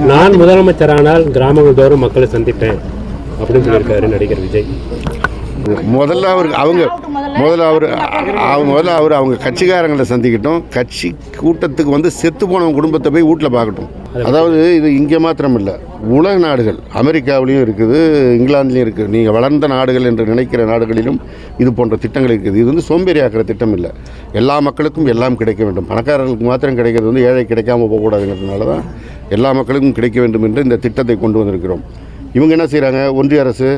நான் முதலமைச்சரானால் கிராமங்கள் தோறும் மக்களை சந்திப்பேன் அப்படின்னு சொல்லியிருக்காரு நடிகர் விஜய். முதல்ல அவர் அவங்க கட்சிக்காரங்களை சந்திக்கட்டும். கட்சி கூட்டத்துக்கு வந்து செத்து போனவங்க குடும்பத்தை போய் வீட்டில் பார்க்கட்டும். அதாவது இது இங்கே மாத்திரம் இல்லை, உலக நாடுகள், அமெரிக்காவிலையும் இருக்குது, இங்கிலாந்துலேயும் இருக்குது. நீங்கள் வளர்ந்த நாடுகள் என்று நினைக்கிற நாடுகளிலும் இது போன்ற திட்டங்கள் இருக்குது. இது வந்து சோம்பேறி ஆக்கிற திட்டம் இல்லை. எல்லா மக்களுக்கும் எல்லாம் கிடைக்க வேண்டும். பணக்காரர்களுக்கு மாத்திரம் கிடைக்கிறது வந்து ஏழை கிடைக்காமல் போகக்கூடாதுங்கிறதுனால தான் எல்லா மக்களுக்கும் கிடைக்க வேண்டும் என்று இந்த திட்டத்தை கொண்டு வந்திருக்கிறோம். இவங்க என்ன செய்கிறாங்க, ஒன்றிய அரசு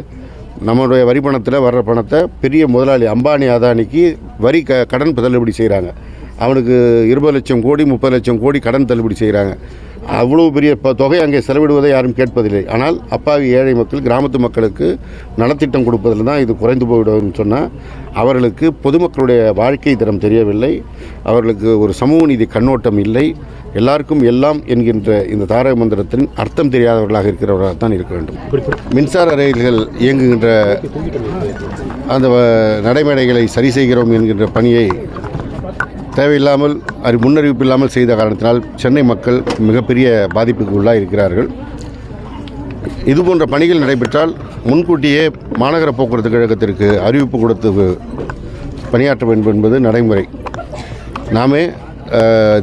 நம்மளுடைய வரி பணத்தில் வர்ற பணத்தை பெரிய முதலாளி அம்பானி அதானிக்கு வரி கடன் தள்ளுபடி செய்கிறாங்க. அவனுக்கு 20 லட்சம் கோடி 30 லட்சம் கோடி கடன் தள்ளுபடி செய்கிறாங்க. அவ்வளோ பெரிய தொகை அங்கே செலவிடுவதை யாரும் கேட்பதில்லை. ஆனால் அப்பாவி ஏழை மக்கள், கிராமத்து மக்களுக்கு நலத்திட்டம் கொடுப்பதில் தான் இது குறைந்து போய்விடும்னு சொன்னால் அவர்களுக்கு பொதுமக்களுடைய வாழ்க்கை தரம் தெரியவில்லை. அவர்களுக்கு ஒரு சமூக நீதி கண்ணோட்டம் இல்லை. எல்லாருக்கும் எல்லாம் என்கின்ற இந்த தாரக மந்திரத்தின் அர்த்தம் தெரியாதவர்களாக இருக்கிறவர்களாக தான் இருக்க வேண்டும். மின்சார ரயில்கள் இயங்குகின்ற அந்த நடைமேடைகளை சரி செய்கிறோம் என்கின்ற பணியை தேவையில்லாமல் முன்னறிவிப்பு இல்லாமல் செய்த காரணத்தினால் சென்னை மக்கள் மிகப்பெரிய பாதிப்புக்கு உள்ளாக இருக்கிறார்கள். இதுபோன்ற பணிகள் நடைபெற்றால் முன்கூட்டியே மாநகர போக்குவரத்து கழகத்திற்கு அறிவிப்பு கொடுத்து பணியாற்ற வேண்டும் என்பது நடைமுறை. நாமே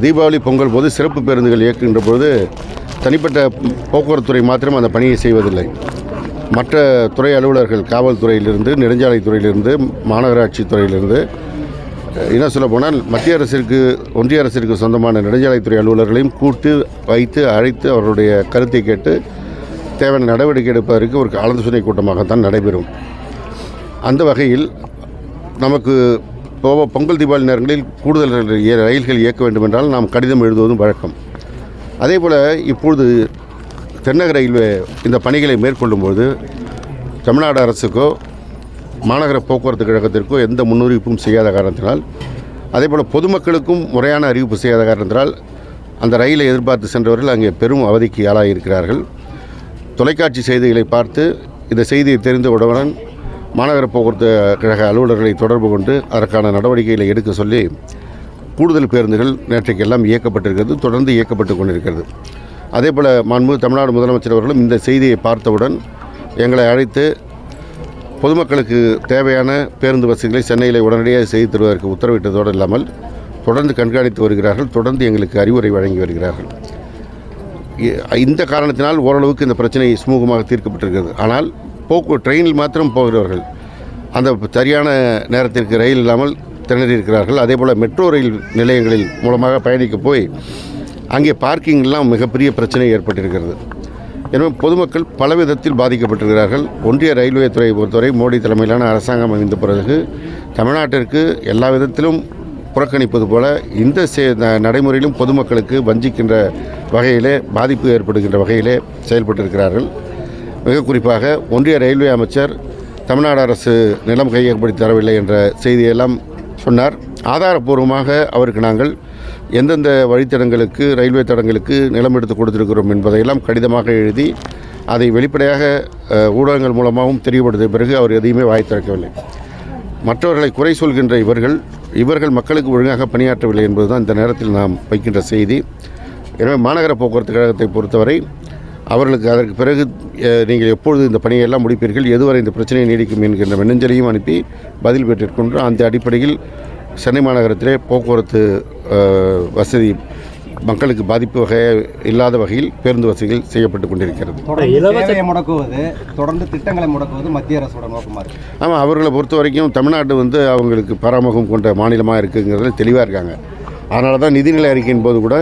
தீபாவளி பொங்கல் போது சிறப்பு பேருந்துகள் இயக்குகின்ற போது தனிப்பட்ட போக்குவரத்துறை மாத்திரம் அந்த பணியை செய்வதில்லை. மற்ற துறை அலுவலர்கள், காவல்துறையிலிருந்து, நெடுஞ்சாலைத்துறையிலிருந்து, மாநகராட்சி துறையிலிருந்து, என்ன சொல்ல போனால் மத்திய அரசிற்கு, ஒன்றிய அரசிற்கு சொந்தமான நெடுஞ்சாலைத்துறை அலுவலர்களையும் கூட்டு வைத்து அழைத்து அவர்களுடைய கருத்தை கேட்டு தேவையான நடவடிக்கை எடுப்பதற்கு ஒரு ஆலோசனை கூட்டமாகத்தான் நடைபெறும். அந்த வகையில் நமக்கு பொங்கல் தீபாவளி நேரங்களில் கூடுதல் ரயில்கள் இயக்க வேண்டும் என்றால் நாம் கடிதம் எழுதுவதும் வழக்கம். அதே போல் இப்பொழுது தென்னக ரயில்வே இந்த பணிகளை மேற்கொள்ளும்போது தமிழ்நாடு அரசுக்கோ மாநகர போக்குவரத்து கழகத்திற்கோ எந்த முன்னறிவிப்பும் செய்யாத காரணத்தினால், அதே போல் பொதுமக்களுக்கும் முறையான அறிவிப்பு செய்யாத காரணத்தினால் அந்த ரயிலை எதிர்பார்த்து சென்றவர்கள் அங்கே பெரும் அவதிக்கு ஆளாகியிருக்கிறார்கள். தொலைக்காட்சி செய்திகளை பார்த்து இந்த செய்தியை தெரிந்தவுடன் மாநகர போக்குவரத்து கழக அலுவலர்களை தொடர்பு கொண்டு அதற்கான நடவடிக்கைகளை எடுக்க சொல்லி கூடுதல் பேருந்துகள் நேற்றைக்கெல்லாம் இயக்கப்பட்டிருக்கிறது, தொடர்ந்து இயக்கப்பட்டு கொண்டிருக்கிறது. அதே போல் மாண்புமிகு தமிழ்நாடு முதலமைச்சர் அவர்களும் இந்த செய்தியை பார்த்தவுடன் எங்களை அழைத்து பொதுமக்களுக்கு தேவையான பேருந்து வசதிகளை சென்னையில் உடனடியாக செய்து தருவதற்கு உத்தரவிட்டதோடு இல்லாமல் தொடர்ந்து கண்காணித்து வருகிறார்கள். தொடர்ந்து எங்களுக்கு அறிவுரை வழங்கி வருகிறார்கள். இந்த காரணத்தினால் ஓரளவுக்கு இந்த பிரச்சனை சுமூகமாக தீர்க்கப்பட்டிருக்கிறது. ஆனால் ட்ரெயினில் மாத்திரம் போகிறவர்கள் அந்த சரியான நேரத்திற்கு ரயில் இல்லாமல் திணறி இருக்கிறார்கள். அதே போல் மெட்ரோ ரயில் நிலையங்களில் மூலமாக பயணிக்க போய் அங்கே பார்க்கிங்லாம் மிகப்பெரிய பிரச்சனை ஏற்பட்டிருக்கிறது. எனவே பொதுமக்கள் பலவிதத்தில் பாதிக்கப்பட்டிருக்கிறார்கள். ஒன்றிய ரயில்வே துறையை பொறுத்தவரை மோடி தலைமையிலான அரசாங்கம் அமைந்த பிறகு தமிழ்நாட்டிற்கு எல்லா விதத்திலும் புறக்கணிப்பது போல இந்த நடைமுறையிலும் பொதுமக்களுக்கு வஞ்சிக்கின்ற வகையிலே, பாதிப்பு ஏற்படுகின்ற வகையிலே செயல்பட்டிருக்கிறார்கள். மிக குறிப்பாக ஒன்றிய ரயில்வே அமைச்சர் தமிழ்நாடு அரசு நிலம் கையகப்படுத்தி தரவில்லை என்ற செய்தியெல்லாம் சொன்னார். ஆதாரப்பூர்வமாக அவருக்கு நாங்கள் எந்தெந்த வழித்தடங்களுக்கு, ரயில்வே தடங்களுக்கு நிலம் எடுத்து கொடுத்திருக்கிறோம் என்பதையெல்லாம் கடிதமாக எழுதி அதை வெளிப்படையாக ஊடகங்கள் மூலமாகவும் தெரியப்படுத்திய பிறகு அவர் எதையுமே வாய் திறக்கவில்லை. மற்றவர்களை குறை சொல்கின்ற இவர்கள் மக்களுக்கு ஒழுங்காக பணியாற்றவில்லை என்பதுதான் இந்த நேரத்தில் நாம் வைக்கின்ற செய்தி. எனவே மாநகர போக்குவரத்து கழகத்தை பொறுத்தவரை அவர்களுக்கு அதற்கு பிறகு நீங்கள் எப்பொழுது இந்த பணியெல்லாம் முடிப்பீர்கள், எதுவரை இந்த பிரச்சனையை நீடிக்கும் என்கின்ற மின்னஞ்சலையும் அனுப்பி பதில் பெற்றிருக்கின்றோம். அந்த அடிப்படையில் சென்னை மாநகரத்திலே போக்குவரத்து வசதி மக்களுக்கு பாதிப்பு இல்லாத வகையில் பேருந்து வசதிகள் செய்யப்பட்டு கொண்டிருக்கிறது. முடக்குவது, தொடர்ந்து திட்டங்களை முடக்குவது மத்திய அரசோட நோக்கமாக இருக்குது. ஆமாம், அவர்களை பொறுத்த வரைக்கும் தமிழ்நாடு வந்து அவங்களுக்கு பராமுகம் கொண்ட மாநிலமாக இருக்குங்கிறதுல தெளிவாக இருக்காங்க. அதனால தான் நிதிநிலை அறிக்கையின் போது கூட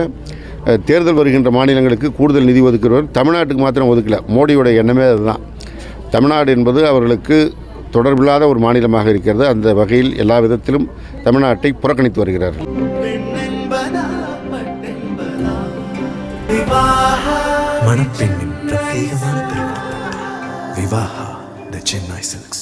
தேர்தல் வருகின்ற மாநிலங்களுக்கு கூடுதல் நிதி ஒதுக்குறவர் தமிழ்நாட்டுக்கு மாத்திரம் ஒதுக்கலை. மோடியோட எண்ணமே அதுதான். தமிழ்நாடு என்பது அவர்களுக்கு தொடர்பில்லாத ஒரு மாநிலமாக இருக்கிறது. அந்த வகையில் எல்லா விதத்திலும் தமிழ்நாட்டை புறக்கணித்து வருகிறார்கள். மணப்பெண்ணின் பிரத்யேகமான திருமணம் விவாஹா தி சென்னை சில்க்ஸ்.